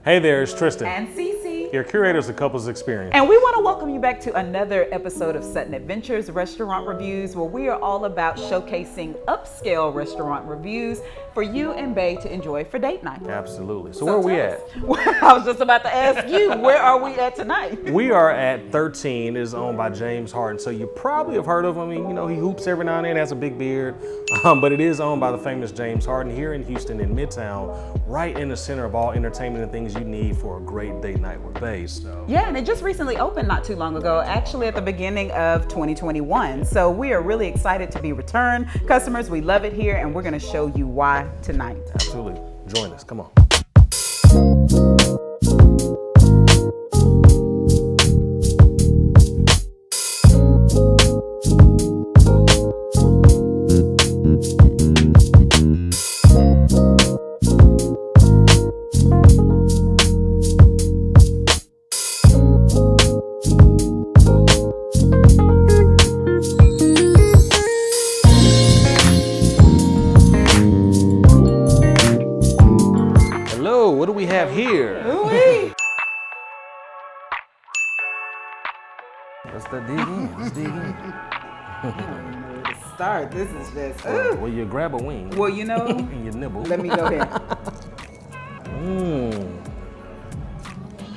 Hey there, it's Tristan. And Cece. Your curators of Couples Experience. And we want to welcome you back to another episode of Sutton Adventures Restaurant Reviews, where we are all about showcasing upscale restaurant reviews for you and Bae to enjoy for date night. Absolutely. So where are we at? I was just about to ask you, where are we at tonight? We are at 13. It is owned by James Harden. So you probably have heard of him. I mean, you know, he hoops every now and then, has a big beard. But it is owned by the famous James Harden here in Houston in Midtown, right in the center of all entertainment and things you need for a great date night with Bae. So. Yeah, and it just recently opened not too long ago, actually at the beginning of 2021. So we are really excited to be returned customers. We love it here, and we're going to show you why tonight. Absolutely. Join us. Come on. What do we have here? Ooh-wee. Let's dig in. Let's dig in. I don't even know where to start. This is just. Well, you grab a wing. Well, you know. And you nibble. Let me go ahead.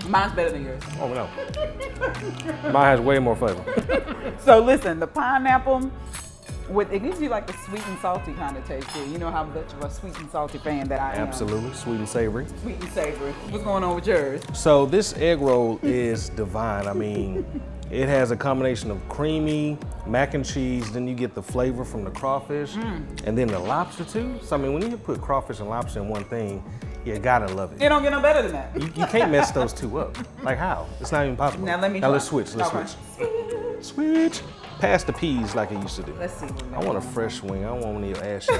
Mine's better than yours. Oh no. Mine has way more flavor. So listen, the pineapple. It gives you like the sweet and salty kind of taste here. You know how much of a sweet and salty fan that I am. Absolutely, sweet and savory. Sweet and savory. What's going on with yours? So this egg roll is divine. I mean, it has a combination of creamy mac and cheese, then you get the flavor from the crawfish, and then the lobster too. So I mean, when you put crawfish and lobster in one thing, you gotta love it. It don't get no better than that. You can't mess those two up. Like how? It's not even possible. Now let me try. Let's switch. Let's Okay. switch. Switch. Pass the peas like it used to do. Let's see. I want a fresh wing. I don't want one of your ashy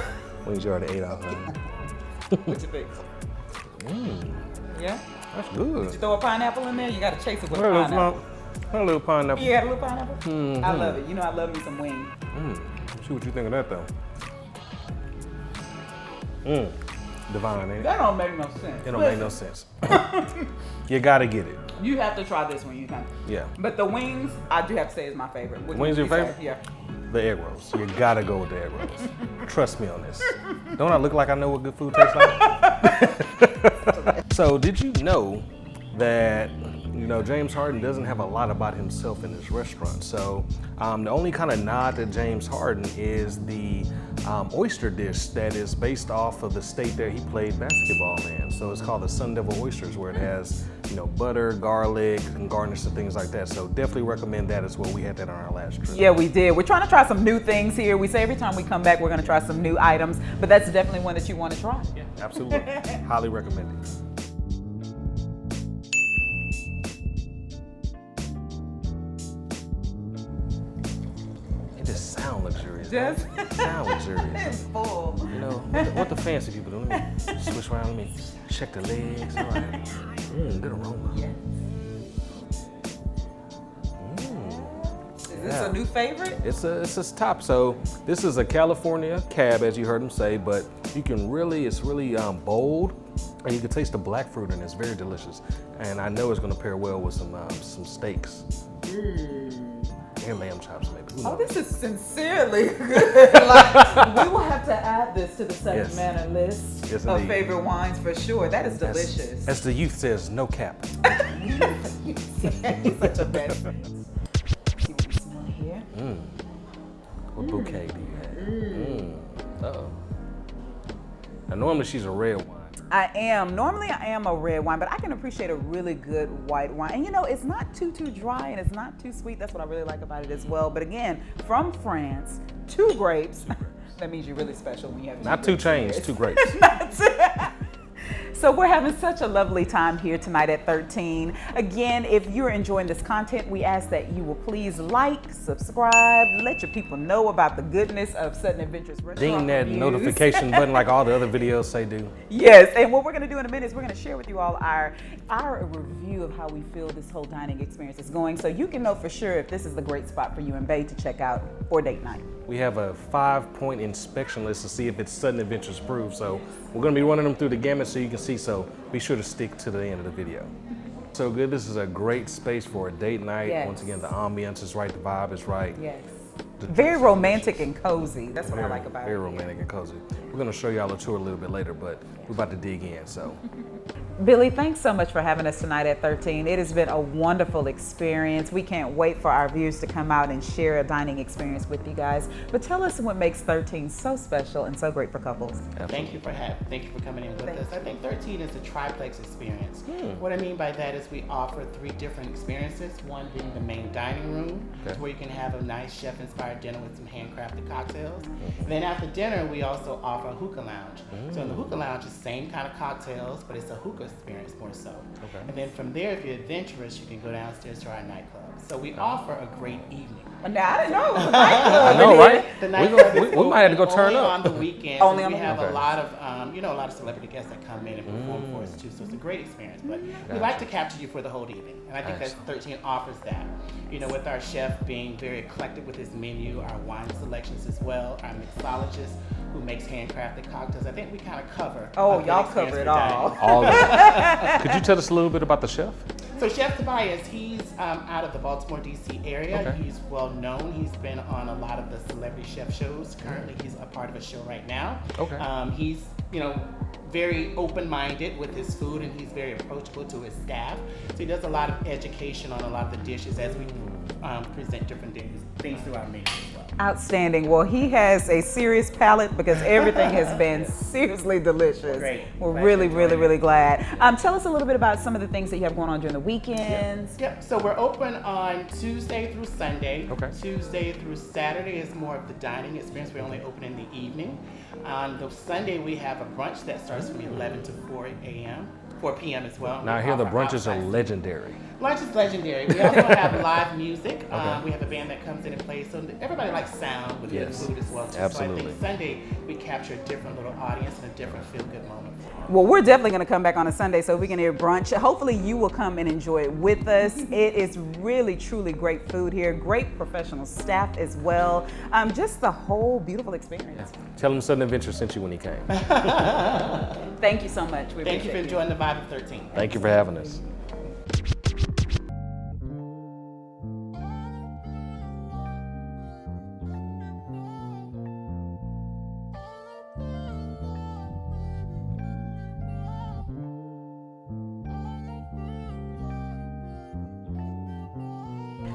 wings you already ate off. What you think? Yeah? That's good. Did you throw a pineapple in there? You gotta chase it with a A pineapple. little pineapple. You got a little pineapple? I love it. You know I love me some wing. See what you think of that though. Divine, ain't it? That don't make no sense. It don't make no sense. You gotta get it. You have to try this one, you can. Yeah. But the wings, I do have to say, is my favorite. Which Wings one your would you favorite? say? Yeah. The egg rolls. You gotta go with the egg rolls. Trust me on this. Don't I look like I know what good food tastes like? So did you know that James Harden doesn't have a lot about himself in his restaurant? So the only kind of nod to James Harden is the oyster dish that is based off of the state that he played basketball in. So it's called the Sun Devil Oysters, where it has butter, garlic, and garnish and things like that. So definitely recommend that as well. We had that on our last trip. Yeah, we did. We're trying to try some new things here. We say every time we come back, we're going to try some new items, but that's definitely one that you want to try. Yeah, absolutely. Highly recommend it. It just sound luxurious. Just Sound luxurious. it's full. What the fancy people do? Let me switch around. Let me check the legs. All right. Good aroma. Yeah. Is this a new favorite? It's a top. So this is a California cab, as you heard him say, but it's really bold, and you can taste the black fruit, and it's very delicious. And I know it's going to pair well with some steaks. And lamb chops, maybe. Oh, this is sincerely good. Like, we will have to add this to the Second Manor list of indeed. favorite wines for sure. That is delicious. As the youth says, no cap. He's such a best friend. See what we smell here. What bouquet do you have? Uh-oh. Now, normally she's a red wine. Normally I am a red wine, but I can appreciate a really good white wine. And it's not too dry and it's not too sweet. That's what I really like about it as well. But again, from France, 2 grapes. That means you're really special when you have Not 2 chains, 2 grapes. So we're having such a lovely time here tonight at 13. Again, if you're enjoying this content, we ask that you will please like, subscribe, let your people know about the goodness of Sutton Adventures restaurant Ding that reviews. notification button like all the other videos say do. Yes, and what we're going to do in a minute is we're going to share with you all our review of how we feel this whole dining experience is going, so you can know for sure if this is the great spot for you and Bae to check out for date night? We have a 5-point inspection list to see if it's Sutton Adventures approved. So we're gonna be running them through the gamut so you can see, so be sure to stick to the end of the video. So good, this is a great space for a date night. Yes. Once again, the ambiance is right, the vibe is right. Yes. Very romantic and cozy. That's what I like about it. Very romantic and cozy. We're gonna show y'all a tour a little bit later, but we're about to dig in, so. Billy, thanks so much for having us tonight at 13. It has been a wonderful experience. We can't wait for our viewers to come out and share a dining experience with you guys. But tell us what makes 13 so special and so great for couples. Thank you for coming in with us. I think 13 is a triplex experience. What I mean by that is we offer 3 different experiences. One being the main dining room, where you can have a nice chef-inspired dinner with some handcrafted cocktails. Then after dinner, we also offer a hookah lounge. So in the hookah lounge, it's the same kind of cocktails, but it's a hookah experience more so. And then from there, if you're adventurous, you can go downstairs to our nightclub. So we offer a great evening. Now, I didn't know it was a nightclub. I know, right? The nightclub we might have to go turn only up. on the weekends. Only on we the have weekends. a lot of, a lot of celebrity guests that come in and perform for us too. So it's a great experience. But we like to capture you for the whole evening, and I think that 13 offers that. With our chef being very eclectic with his menu, our wine selections as well, our mixologist who makes handcrafted cocktails. I think we kind of cover. Oh, a good y'all experience cover it for dining. all. All of it. Could you tell us a little bit about the chef? So Chef Tobias, he's out of the Baltimore, D.C. area. Okay. He's well known. He's been on a lot of the celebrity chef shows. Currently, he's a part of a show right now. Okay. He's, very open-minded with his food, and he's very approachable to his staff. So he does a lot of education on a lot of the dishes as we present different things through our menu as well. Outstanding. Well, he has a serious palate because everything has been seriously delicious. Great. We're Glad really, you really, enjoyed really it. glad. Tell us a little bit about some of the things that you have going on during the weekends. Yep. So we're open on Tuesday through Sunday. Okay. Tuesday through Saturday is more of the dining experience. We only open in the evening. On the Sunday, we have a brunch that starts from 11 to 4 p.m. as well. Now I We hear the offer brunches are outside legendary. Lunch is legendary. We also have live music. We have a band that comes in and plays. So everybody likes sound with good Yes. food as well. Too. Absolutely. So I think Sunday we capture a different little audience and a different feel-good moment. Well, we're definitely going to come back on a Sunday so we can hear brunch. Hopefully you will come and enjoy it with us. It is really, truly great food here. Great professional staff as well. Just the whole beautiful experience. Tell him Sutton Adventures sent you when he came. Thank you so much. We Thank you for appreciate enjoying the vibe of 13. Thank you for having us.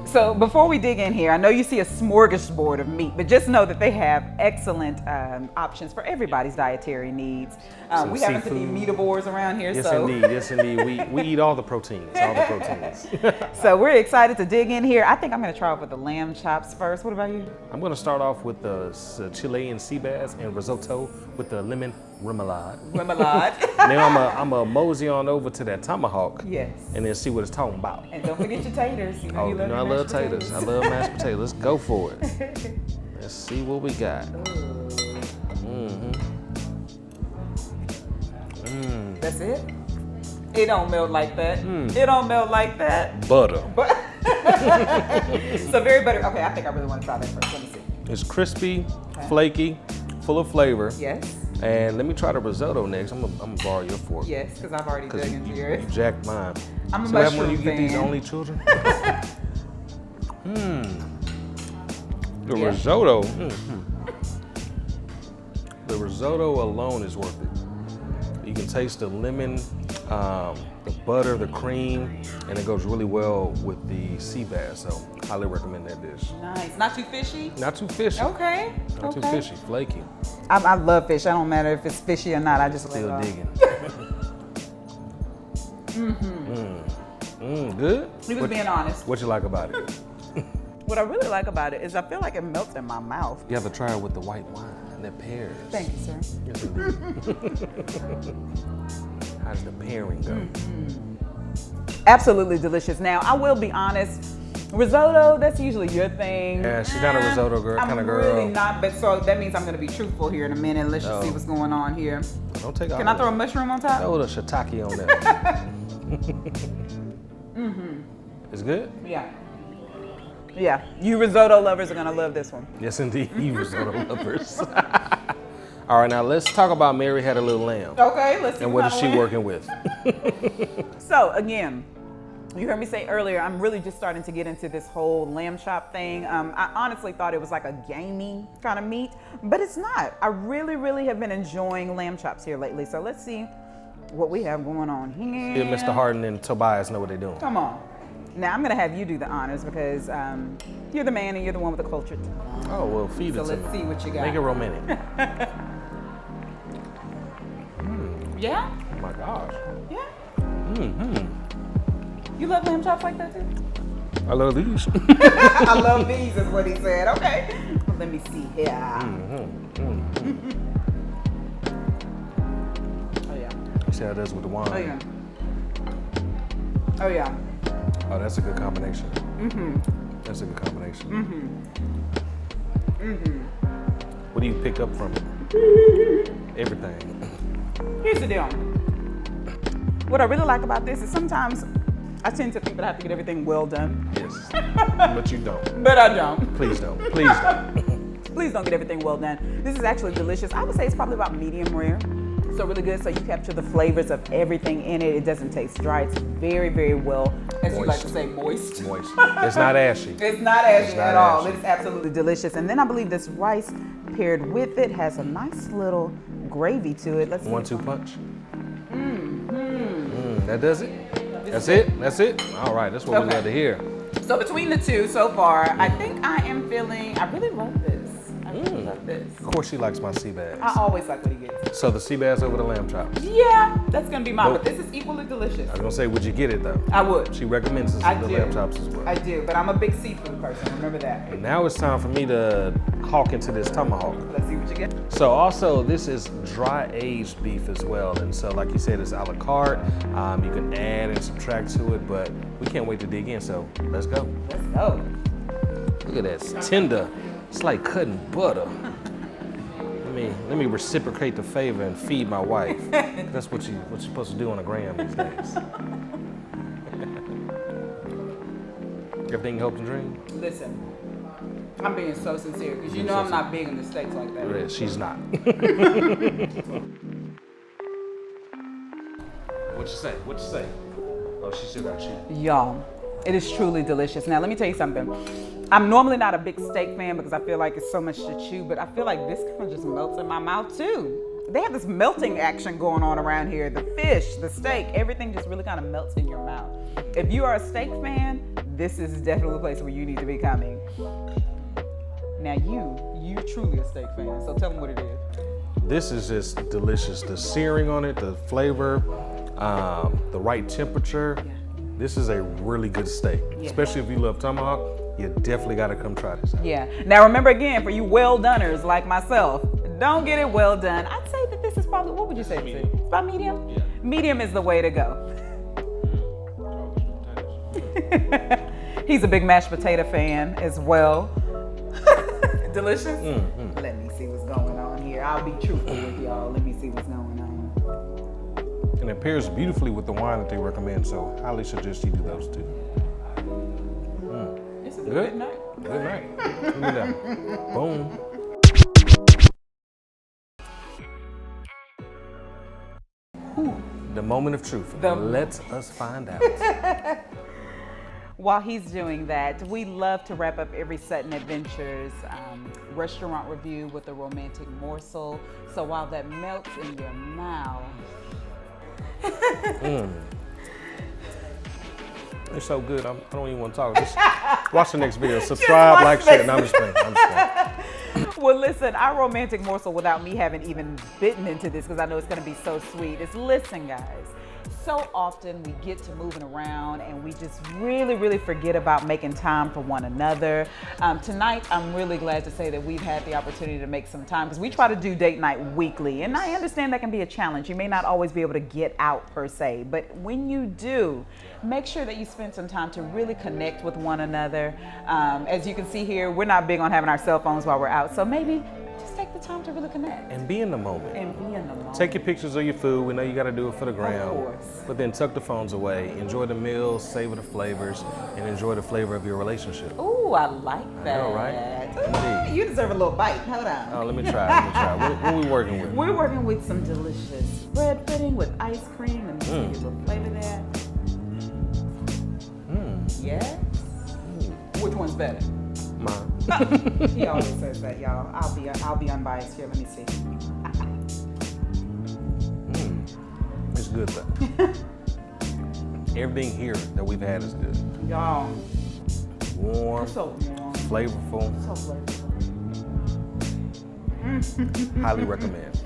So before we dig in here, I know you see a smorgasbord of meat, but just know that they have excellent options for everybody's dietary needs. Some We happen to be seafood. meativores around here, Yes, so indeed. Yes, indeed. We eat all the proteins. so we're excited to dig in here. I think I'm going to try off with the lamb chops first. What about you? I'm going to start off with the Chilean sea bass and risotto with the lemon remoulade. Remoulade. Now I'm a mosey on over to that tomahawk. Yes. And then see what it's talking about. And don't forget your taters. You know, Oh, you love I your love mashed taters. I love mashed potatoes. Let's go for it. Let's see what we got. That's it? It don't melt like that. It don't melt like that. Butter. So very butter. Okay, I think I really want to try that first. Let me see. It's crispy, flaky, full of flavor. Yes. And let me try the risotto next. I'm gonna borrow your fork. Yes, because I've already dug Because into you yours. jacked mine. I'm a So that when mushroom you get these fan. only children? The Yeah. risotto. The risotto alone is worth it. You can taste the lemon, the butter, the cream, and it goes really well with the sea bass. So highly recommend that dish. Nice. Not too fishy? Not too fishy. Okay. Not too fishy. Flaky. I love fish. I don't matter if it's fishy or not. I just Still love it. digging. Good. He was being honest. What you like about it? What I really like about it is I feel like it melts in my mouth. You have to try it with the white wine and the pears. Thank you, sir. Yes, indeed. How does the pairing go? Absolutely delicious. Now, I will be honest. Risotto, that's usually your thing. Yeah, she's not a risotto girl I'm kind of girl. really not, but so that means I'm going to be truthful here in a minute. Let's just see what's going on here. Don't take all Can I of throw a it. mushroom on top? Throw the shiitake on there. It's good? Yeah. Yeah, you risotto lovers are gonna love this one. Yes, indeed, you risotto lovers. All right, now let's talk about Mary Had a Little Lamb. Okay, let's see. And what is she working with? So again, you heard me say earlier, I'm really just starting to get into this whole lamb chop thing. I honestly thought it was like a gamey kind of meat, but it's not. I really have been enjoying lamb chops here lately. So let's see what we have going on here. Did Mr. Harden and Tobias know what they're doing? Come on. Now I'm gonna have you do the honors because you're the man and you're the one with the culture. Oh, well, feed it So to let's me. see what you got. Make it romantic. Yeah? Oh my gosh. Yeah? Mm-hmm. You love lamb chops like that too? I love these. I love these is what he said. Okay. Well, let me see here. Oh yeah. You see how it does with the wine? Oh yeah. Oh yeah. Oh, that's a good combination. That's a good combination. What do you pick up from it? Everything. Here's the deal. What I really like about this is sometimes I tend to think that I have to get everything well done. Yes. But you don't. But I don't. Please don't. Please don't. Please don't get everything well done. This is actually delicious. I would say it's probably about medium rare. So really good. So you capture the flavors of everything in it. It doesn't taste dry. It's very well, as you like to say, moist. Moist. It's not ashy. It's not ashy not at all. ashy. It is absolutely delicious. And then I believe this rice paired with it has a nice little gravy to it. Let's see. 1-2 punch. That does it? That's it? That's it? All right, that's what we love to hear. So between the two so far, I think I am feeling, I really love this. I really love this. Of course, she likes my sea bass. I always like what he gets. So the sea bass over the lamb chops. Yeah, that's gonna be mine, Nope. but this is equally delicious. I was gonna say, would you get it though? I would. She recommends this I with the do. lamb chops as well. I do, but I'm a big seafood person. Remember that. And now it's time for me to hawk into this tomahawk. Let's see what you get. So also, this is dry aged beef as well. And so like you said, it's a la carte. You can add and subtract to it, but we can't wait to dig in, so let's go. Let's go. Look at that, it's tender. It's like cutting butter. Let me reciprocate the favor and feed my wife. That's what you're supposed to do on a gram these days. Everything helps a dream? Listen, I'm being so sincere because you know I'm not big into steaks like that. Yeah, she's not. What you say? What you say? Oh, she still got cheese. Y'all, it is truly delicious. Now, let me tell you something. I'm normally not a big steak fan because I feel like it's so much to chew, but I feel like this kind of just melts in my mouth too. They have this melting action going on around here. The fish, the steak, everything just really kind of melts in your mouth. If you are a steak fan, this is definitely a place where you need to be coming. Now you're truly a steak fan, so tell them what it is. This is just delicious. The searing on it, the flavor, the right temperature. Yeah. This is a really good steak, especially if you love tomahawk. You definitely got to come try this out. Yeah. Now remember again, for you well-doners like myself, don't get it well done. I'd say that this is probably, what would you say? Medium. About medium? Yeah. Medium is the way to go. He's a big mashed potato fan as well. Delicious? Let me see what's going on here. I'll be truthful with y'all. Let me see what's going on. And it pairs beautifully with the wine that they recommend, so highly suggest you do those two. This is a Good? good night. Good night. Look at that. Boom. The moment of truth. Let us find out. While he's doing that, we love to wrap up every Sutton Adventures restaurant review with a romantic morsel. So while that melts in your mouth. It's so good. I don't even want to talk. Just watch the next video. Subscribe, like, share. No, I'm just playing. Well, listen, our romantic morsel, without me having even bitten into this, because I know it's going to be so sweet, is listen, guys. So often we get to moving around and we just really forget about making time for one another. Tonight, I'm really glad to say that we've had the opportunity to make some time because we try to do date night weekly. And I understand that can be a challenge. You may not always be able to get out per se, but when you do, make sure that you spend some time to really connect with one another. As you can see here, we're not big on having our cell phones while we're out. So maybe just take the time to really connect. And be in the moment. And be in the moment. Take your pictures of your food. We know you got to do it for the gram. Of course. But then tuck the phones away. Enjoy the meals, savor the flavors, and enjoy the flavor of your relationship. Ooh, I like that. I know, right? Indeed. You deserve a little bite. Hold on. Oh, let me try. What are we working with? We're working with some delicious bread pudding with ice cream and maybe a little flavor there. Yes? Which one's better? Mine. He always says that, y'all. I'll be unbiased here. Let me see. It's good though. Everything here that we've had is good. Y'all. Warm, So warm. flavorful. So flavorful. Highly recommend.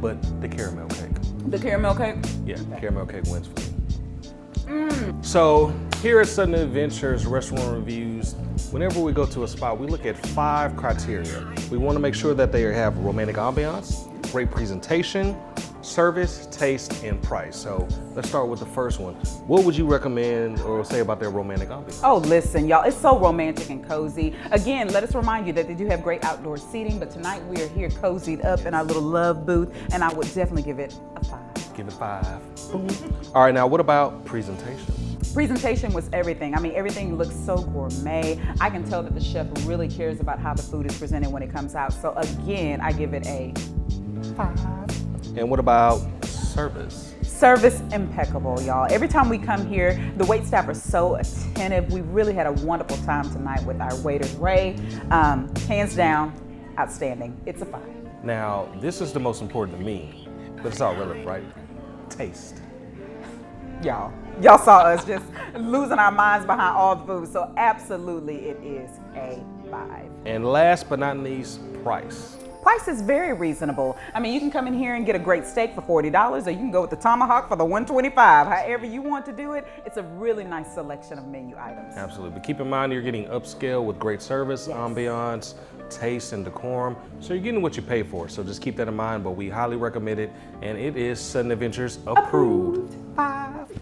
But the caramel cake. The caramel cake? Yeah, caramel cake wins for me. So here at Sutton Adventures Restaurant Reviews, whenever we go to a spot, we look at 5 criteria. We want to make sure that they have romantic ambiance, great presentation, service, taste, and price. So let's start with the first one. What would you recommend or say about their romantic ambiance? Oh, listen, y'all, it's so romantic and cozy. Again, let us remind you that they do have great outdoor seating, but tonight we are here cozied up in our little love booth, and I would definitely give it a 5. Give it 5. All right, now what about presentation? Presentation was everything. I mean, everything looks so gourmet. I can tell that the chef really cares about how the food is presented when it comes out. So again, I give it a 5. And what about service? Service impeccable, y'all. Every time we come here, the wait staff are so attentive. We really had a wonderful time tonight with our waiter, Ray. Hands down, outstanding. It's a 5. Now, this is the most important to me, but it's all relative, right? Taste. Y'all saw us just losing our minds behind all the food. So absolutely, it is a 5. And last but not least, price. Price is very reasonable. I mean, you can come in here and get a great steak for $40, or you can go with the tomahawk for the $125. However you want to do it, it's a really nice selection of menu items. Absolutely. But keep in mind, you're getting upscale with great service, ambiance, taste, and decorum. So you're getting what you pay for. So just keep that in mind. But we highly recommend it. And it is Sutton Adventures approved. 5.